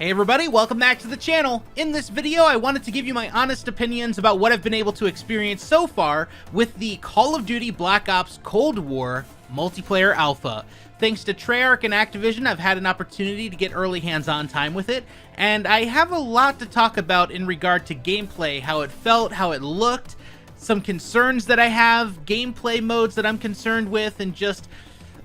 Hey everybody, welcome back to the channel. In this video, I wanted to give you my honest opinions about what I've been able to experience so far with the Call of Duty Black Ops Cold War multiplayer alpha. Thanks to Treyarch and Activision, I've had an opportunity to get early hands-on time with it, and I have a lot to talk about in regard to gameplay, how it felt, how it looked, some concerns that I have, gameplay modes that I'm concerned with, and just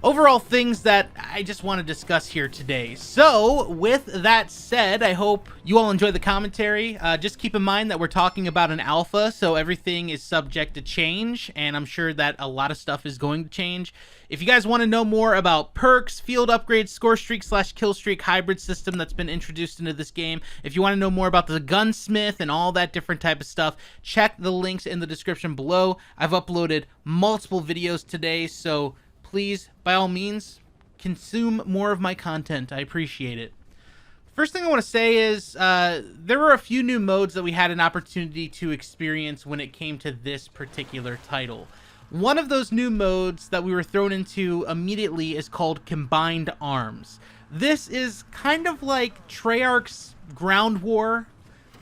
overall things that I just want to discuss here today. So with that said, I hope you all enjoy the commentary. Just keep in mind that we're talking about an alpha, so everything is subject to change, and I'm sure that a lot of stuff is going to change. If you guys want to know more about perks, field upgrades, score streak / kill streak hybrid system that's been introduced into this game, if you want to know more about the gunsmith and all that different type of stuff, check the links in the description below. I've uploaded multiple videos today, so please, by all means, consume more of my content. I appreciate it. First thing I want to say is there were a few new modes that we had an opportunity to experience when it came to this particular title. One of those new modes that we were thrown into immediately is called Combined Arms. This is kind of like Treyarch's Ground War.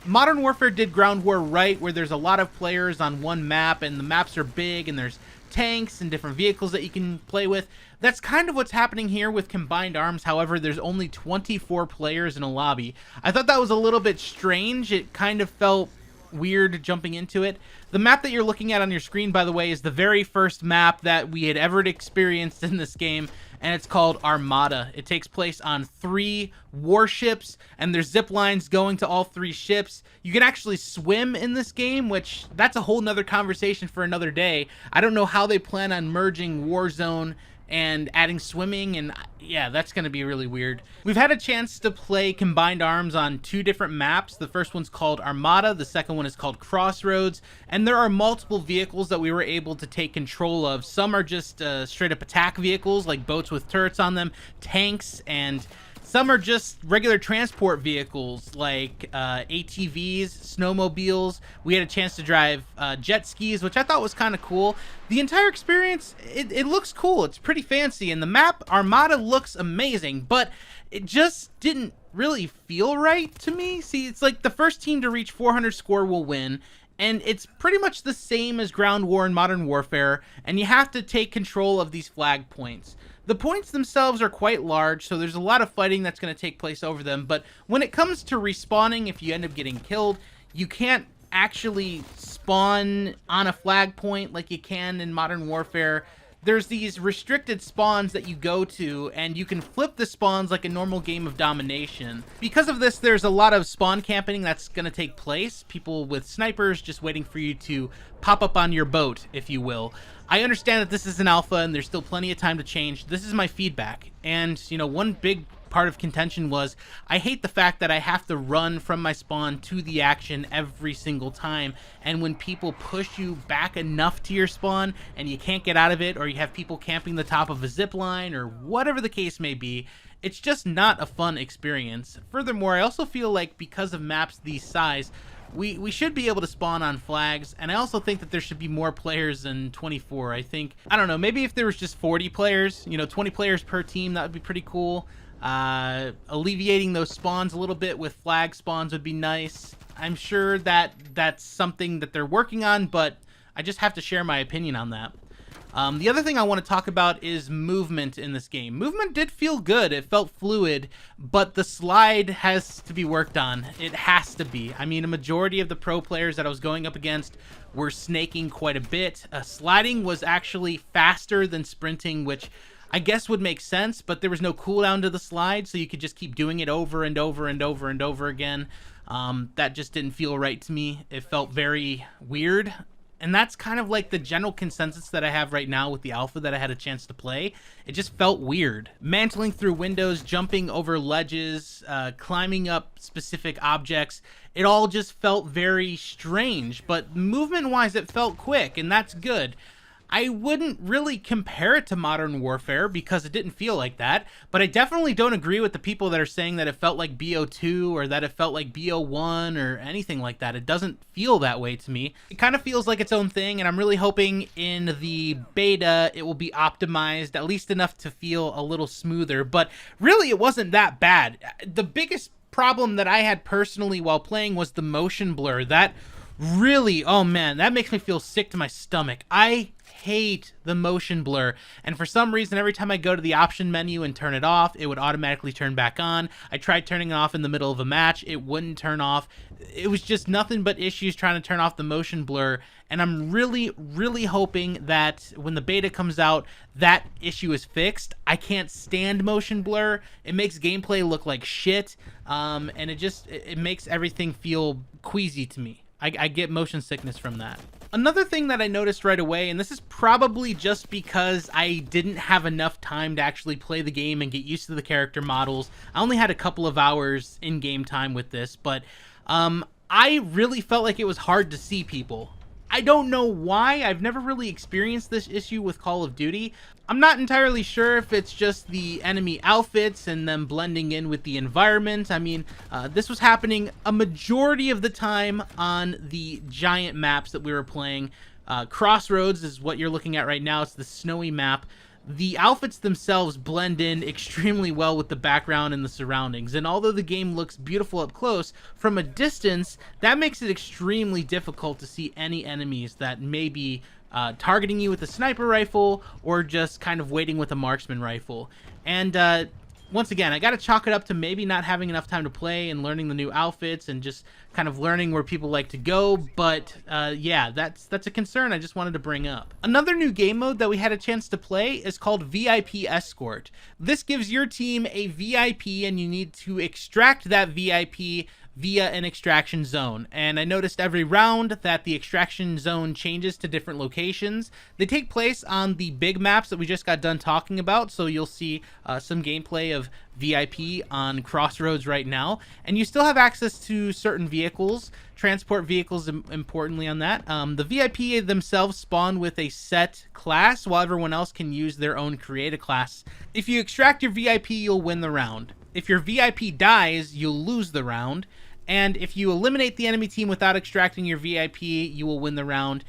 Modern Warfare did Ground War right, where there's a lot of players on one map, and the maps are big, and there's tanks and different vehicles that you can play with. That's kind of what's happening here with Combined Arms. However, there's only 24 players in a lobby. I thought that was a little bit strange. It kind of felt weird jumping into it. The map that you're looking at on your screen, by the way, is the very first map that we had ever experienced in this game, and it's called Armada. It takes place on 3 warships, and there's zip lines going to all 3 ships. You can actually swim in this game, which that's a whole nother conversation for another day. I don't know how they plan on merging Warzone and adding swimming, and yeah, that's going to be really weird. We've had a chance to play Combined Arms on 2 different maps. The first one's called Armada, the second one is called Crossroads, and there are multiple vehicles that we were able to take control of. Some are just straight up attack vehicles, like boats with turrets on them, tanks, and some are just regular transport vehicles like ATVs, snowmobiles. We had a chance to drive jet skis, which I thought was kind of cool. The entire experience, it looks cool. It's pretty fancy, and the map Armada looks amazing, but it just didn't really feel right to me. See, it's like the first team to reach 400 score will win, and it's pretty much the same as Ground War and Modern Warfare, and you have to take control of these flag points. The points themselves are quite large, so there's a lot of fighting that's going to take place over them, but when it comes to respawning, if you end up getting killed, you can't actually spawn on a flag point like you can in Modern Warfare. There's these restricted spawns that you go to, and you can flip the spawns like a normal game of domination. Because of this, there's a lot of spawn camping that's going to take place. People with snipers just waiting for you to pop up on your boat, if you will. I understand that this is an alpha and there's still plenty of time to change. This is my feedback. And, you know, one big part of contention was I hate the fact that I have to run from my spawn to the action every single time, and when people push you back enough to your spawn and you can't get out of it, or you have people camping the top of a zip line or whatever the case may be, it's just not a fun experience. Furthermore, I also feel like because of maps this size, we should be able to spawn on flags, and I also think that there should be more players than 24. I don't know, maybe if there was just 40 players, you know, 20 players per team, that would be pretty cool. Alleviating those spawns a little bit with flag spawns would be nice. I'm sure that that's something that they're working on, but I just have to share my opinion on that. The other thing I want to talk about is movement in this game. Movement did feel good. It felt fluid, but the slide has to be worked on. It has to be. I mean, a majority of the pro players that I was going up against were snaking quite a bit. Sliding was actually faster than sprinting, which I guess would make sense, but there was no cooldown to the slide, so you could just keep doing it over and over and over and over again. That just didn't feel right to me. It felt very weird. And that's kind of like the general consensus that I have right now with the alpha that I had a chance to play. It just felt weird. Mantling through windows, jumping over ledges, climbing up specific objects. It all just felt very strange, but movement-wise it felt quick, and that's good. I wouldn't really compare it to Modern Warfare because it didn't feel like that, but I definitely don't agree with the people that are saying that it felt like BO2 or that it felt like BO1 or anything like that. It doesn't feel that way to me. It kind of feels like its own thing, and I'm really hoping in the beta it will be optimized at least enough to feel a little smoother, but really it wasn't that bad. The biggest problem that I had personally while playing was the motion blur. That really, oh man, that makes me feel sick to my stomach. I hate the motion blur, and for some reason every time I go to the option menu and turn it off, it would automatically turn back on. I tried turning it off in the middle of a match, it wouldn't turn off. It was just nothing but issues trying to turn off the motion blur, and I'm really hoping that when the beta comes out, that issue is fixed. I can't stand motion blur. It makes gameplay look like shit, and it makes everything feel queasy to me. I get motion sickness from that. Another thing that I noticed right away, and this is probably just because I didn't have enough time to actually play the game and get used to the character models. I only had a couple of hours in-game time with this, but I really felt like it was hard to see people. I don't know why. I've never really experienced this issue with Call of Duty. I'm not entirely sure if it's just the enemy outfits and them blending in with the environment. I mean, this was happening a majority of the time on the giant maps that we were playing. Crossroads is what you're looking at right now. It's the snowy map. The outfits themselves blend in extremely well with the background and the surroundings, and although the game looks beautiful up close, from a distance, that makes it extremely difficult to see any enemies that may be targeting you with a sniper rifle or just kind of waiting with a marksman rifle. And once again, I gotta chalk it up to maybe not having enough time to play and learning the new outfits and just kind of learning where people like to go, but yeah, that's a concern I just wanted to bring up. Another new game mode that we had a chance to play is called VIP Escort. This gives your team a VIP, and you need to extract that VIP via an extraction zone. And I noticed every round that the extraction zone changes to different locations. They take place on the big maps that we just got done talking about, so you'll see some gameplay of VIP on Crossroads right now, and you still have access to certain vehicles, transport vehicles importantly on that. The VIP themselves spawn with a set class, while everyone else can use their own create a class. If you extract your VIP, you'll win the round. If your VIP dies, you'll lose the round. And if you eliminate the enemy team without extracting your VIP, you will win the round.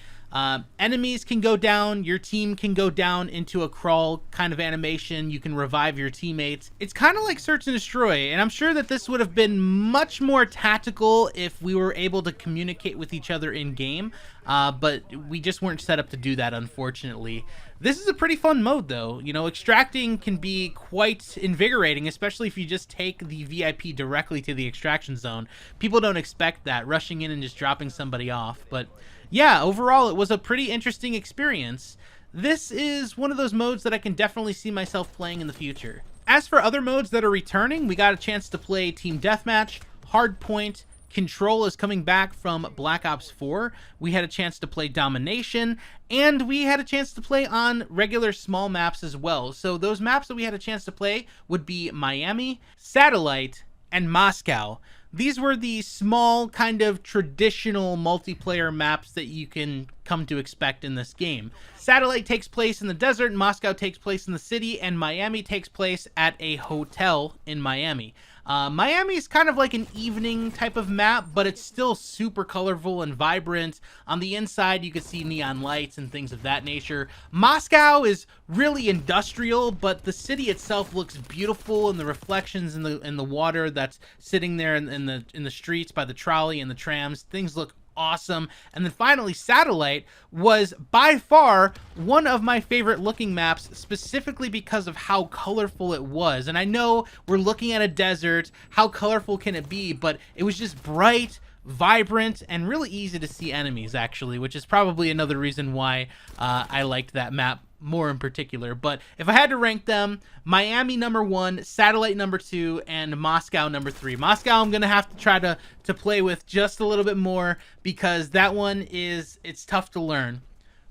Enemies can go down, your team can go down into a crawl kind of animation, you can revive your teammates. It's kind of like search and destroy, and I'm sure that this would have been much more tactical if we were able to communicate with each other in game, but we just weren't set up to do that, unfortunately. This is a pretty fun mode though. You know, extracting can be quite invigorating, especially if you just take the VIP directly to the extraction zone. People don't expect that, rushing in and just dropping somebody off, but yeah, overall, it was a pretty interesting experience. This is one of those modes that I can definitely see myself playing in the future. As for other modes that are returning, we got a chance to play Team Deathmatch, Hardpoint, Control is coming back from Black Ops 4. We had a chance to play Domination, and we had a chance to play on regular small maps as well. So those maps that we had a chance to play would be Miami, Satellite, and Moscow. These were the small, kind of traditional multiplayer maps that you can come to expect in this game. Satellite takes place in the desert, Moscow takes place in the city, and Miami takes place at a hotel in Miami. Miami is kind of like an evening type of map, but it's still super colorful and vibrant. On the inside, you can see neon lights and things of that nature. Moscow is really industrial, but the city itself looks beautiful, and the reflections in the water that's sitting there in the streets by the trolley and the trams, things look awesome. And then finally, Satellite was by far one of my favorite looking maps, specifically because of how colorful it was. And I know we're looking at a desert, how colorful can it be, but it was just bright, vibrant, and really easy to see enemies, actually, which is probably another reason why I liked that map more in particular. But if I had to rank them, Miami #1, Satellite #2, and Moscow #3. Moscow I'm gonna have to try to play with just a little bit more, because that one it's tough to learn.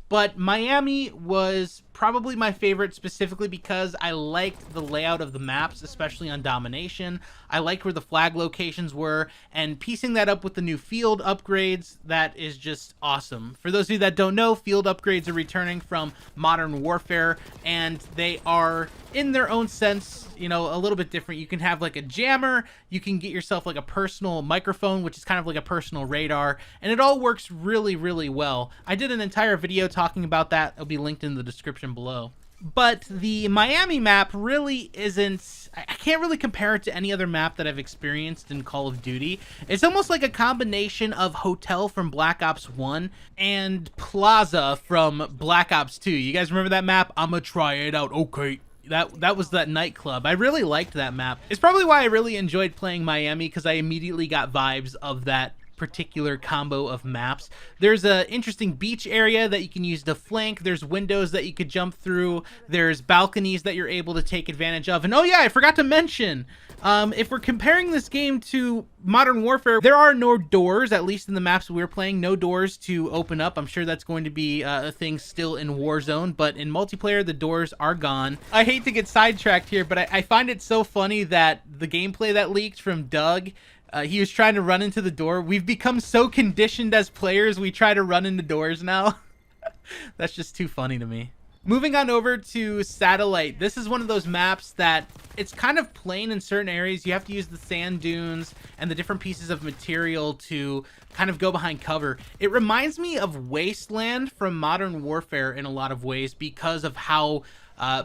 But Miami was probably my favorite, specifically because I liked the layout of the maps, especially on Domination. I liked where the flag locations were, and piecing that up with the new field upgrades, that is just awesome. For those of you that don't know, field upgrades are returning from Modern Warfare, and they are, in their own sense, you know, a little bit different. You can have like a jammer, you can get yourself like a personal microphone, which is kind of like a personal radar, and it all works really, really well. I did an entire video talking about that. It'll be linked in the description below. But the Miami map really isn't, I can't really compare it to any other map that I've experienced in Call of Duty. It's almost like a combination of Hotel from Black Ops 1 and Plaza from Black Ops 2. You guys remember that map? I'ma try it out, okay. That was that nightclub. I really liked that map. It's probably why I really enjoyed playing Miami, because I immediately got vibes of that particular combo of maps. There's a interesting beach area that you can use to flank. There's windows that you could jump through. There's balconies that you're able to take advantage of. And oh yeah, I forgot to mention, if we're comparing this game to Modern Warfare, there are no doors, at least in the maps we're playing, no doors to open up. I'm sure that's going to be a thing still in Warzone, but in multiplayer, the doors are gone. I hate to get sidetracked here, but I find it so funny that the gameplay that leaked from Doug, he was trying to run into the door. We've become so conditioned as players, we try to run into doors now. That's just too funny to me. Moving on over to Satellite. This is one of those maps that it's kind of plain in certain areas. You have to use the sand dunes and the different pieces of material to kind of go behind cover. It reminds me of Wasteland from Modern Warfare in a lot of ways because of how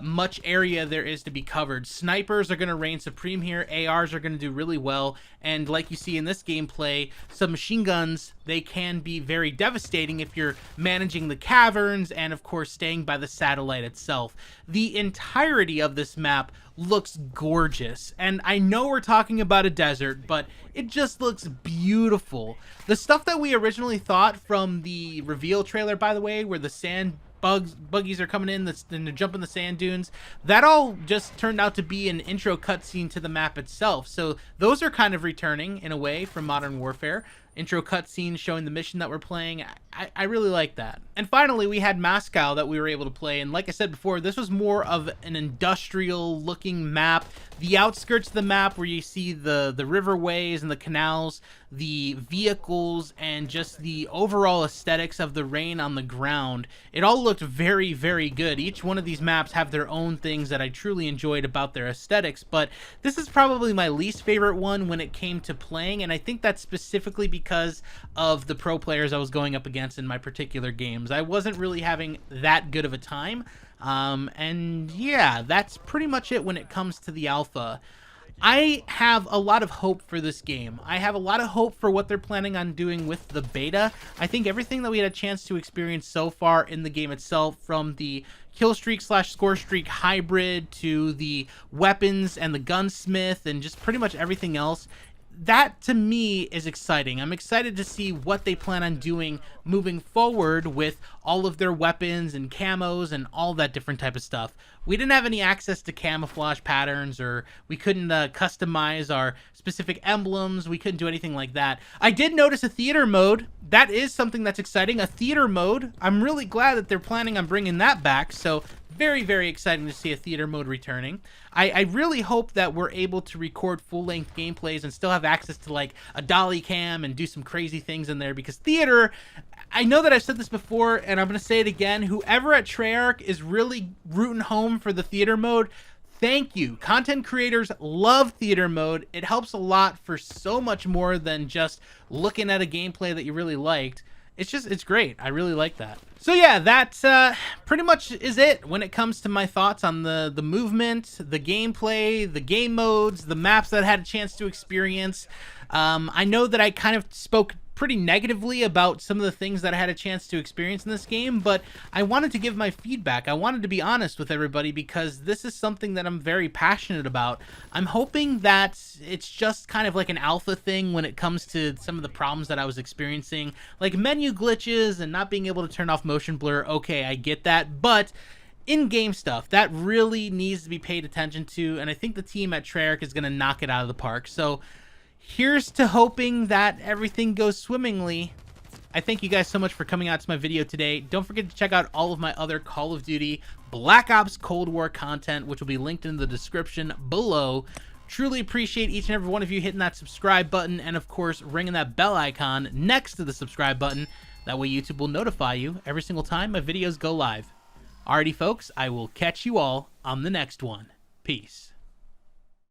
much area there is to be covered. Snipers are going to reign supreme here. ARs are going to do really well. And like you see in this gameplay, submachine guns, they can be very devastating if you're managing the caverns and, of course, staying by the satellite itself. The entirety of this map looks gorgeous. And I know we're talking about a desert, but it just looks beautiful. The stuff that we originally thought from the reveal trailer, by the way, where the buggies are coming in and they're jumping the sand dunes, that all just turned out to be an intro cutscene to the map itself. So those are kind of returning in a way from Modern Warfare. Intro cutscenes showing the mission that we're playing. I really like that. And finally, we had Moscow that we were able to play. And like I said before, this was more of an industrial looking map. The outskirts of the map where you see the riverways and the canals, the vehicles, and just the overall aesthetics of the rain on the ground. It all looked very, very good. Each one of these maps have their own things that I truly enjoyed about their aesthetics, but this is probably my least favorite one when it came to playing, and I think that's specifically because of the pro players I was going up against in my particular games. I wasn't really having that good of a time. And yeah, that's pretty much it when it comes to the alpha. I have a lot of hope for this game. I have a lot of hope for what they're planning on doing with the beta. I think everything that we had a chance to experience so far in the game itself, from the kill streak / score streak hybrid to the weapons and the gunsmith and just pretty much everything else, that to me is exciting. I'm excited to see what they plan on doing moving forward with all of their weapons and camos and all that different type of stuff. We didn't have any access to camouflage patterns, or we couldn't customize our specific emblems. We couldn't do anything like that. I did notice a theater mode. That is something that's exciting. A theater mode. I'm really glad that they're planning on bringing that back. So very, very exciting to see a theater mode returning. I really hope that we're able to record full-length gameplays and still have access to like a dolly cam and do some crazy things in there, because theater, I know that I've said this before and I'm going to say it again, whoever at Treyarch is really rooting home for the theater mode, thank you. Content creators love theater mode. It helps a lot for so much more than just looking at a gameplay that you really liked. It's great. I really like that. So yeah, that pretty much is it when it comes to my thoughts on the movement, the gameplay, the game modes, the maps that I had a chance to experience. I know that I kind of spoke pretty negatively about some of the things that I had a chance to experience in this game, but I wanted to give my feedback. I wanted to be honest with everybody because this is something that I'm very passionate about. I'm hoping that it's just kind of like an alpha thing when it comes to some of the problems that I was experiencing, like menu glitches and not being able to turn off motion blur. Okay, I get that, but in-game stuff, that really needs to be paid attention to, and I think the team at Treyarch is going to knock it out of the park. So here's to hoping that everything goes swimmingly. I thank you guys so much for coming out to my video today. Don't forget to check out all of my other Call of Duty Black Ops Cold War content, which will be linked in the description below. Truly appreciate each and every one of you hitting that subscribe button and, of course, ringing that bell icon next to the subscribe button. That way YouTube will notify you every single time my videos go live. Alrighty, folks, I will catch you all on the next one. Peace.